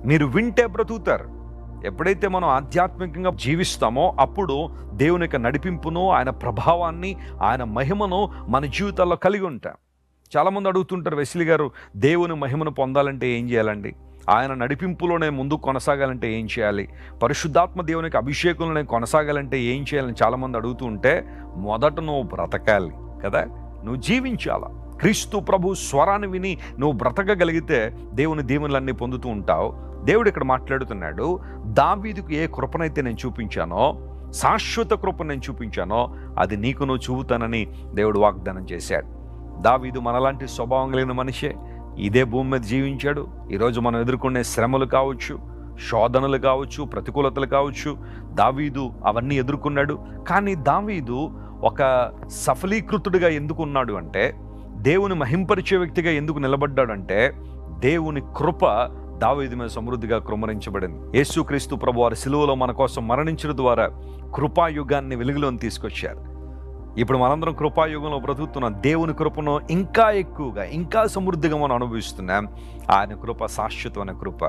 మీరు వింటే బ్రతుకుతారు. ఎప్పుడైతే మనం ఆధ్యాత్మికంగా జీవిస్తామో అప్పుడు దేవుని యొక్క నడిపింపును, ఆయన ప్రభావాన్ని, ఆయన మహిమను మన జీవితాల్లో కలిగి ఉంటాం. చాలామంది అడుగుతుంటారు, వెస్లీ గారు దేవుని మహిమను పొందాలంటే ఏం చేయాలండి? ఆయన నడిపింపులోనే ముందుకు కొనసాగాలంటే ఏం చేయాలి? పరిశుద్ధాత్మ దేవునికి అభిషేకంలో నేను కొనసాగాలంటే ఏం చేయాలని చాలామంది అడుగుతూ ఉంటే, మొదట నువ్వు బ్రతకాలి కదా, నువ్వు జీవించాలా. క్రీస్తు ప్రభు స్వరాన్ని విని నువ్వు బ్రతకగలిగితే దేవుని దీవెనలన్నీ పొందుతూ ఉంటావు. దేవుడు ఇక్కడ మాట్లాడుతున్నాడు, దావీదుకు ఏ కృపనైతే నేను చూపించానో, శాశ్వత కృపను నేను చూపించానో అది నీకు నువ్వు చూపుతానని దేవుడు వాగ్దానం చేశాడు. దావీదు మనలాంటి స్వభావం కలిగిన మనిషే, ఇదే భూమి మీద జీవించాడు. ఈరోజు మనం ఎదుర్కొనే శ్రమలు కావచ్చు, శోధనలు కావచ్చు, ప్రతికూలతలు కావచ్చు, దావీదు అవన్నీ ఎదుర్కొన్నాడు. కానీ దావీదు ఒక సఫలీకృతుడిగా ఎందుకు ఉన్నాడు అంటే, దేవుని మహింపరిచే వ్యక్తిగా ఎందుకు నిలబడ్డాడంటే, దేవుని కృప దావీదు మీద సమృద్ధిగా కృమ్మరించబడింది. యేసుక్రీస్తు ప్రభు వారి సిలువలో మన కోసం మరణించడం ద్వారా కృపాయుగాన్ని వెలుగులోని తీసుకొచ్చారు. ఇప్పుడు మనందరం కృపాయుగంలో బ్రతుకుతున్నాం. దేవుని కృపను ఇంకా ఎక్కువగా, ఇంకా సమృద్ధిగా మనం అనుభవిస్తున్నాం. ఆయన కృప శాశ్వతమైన కృప.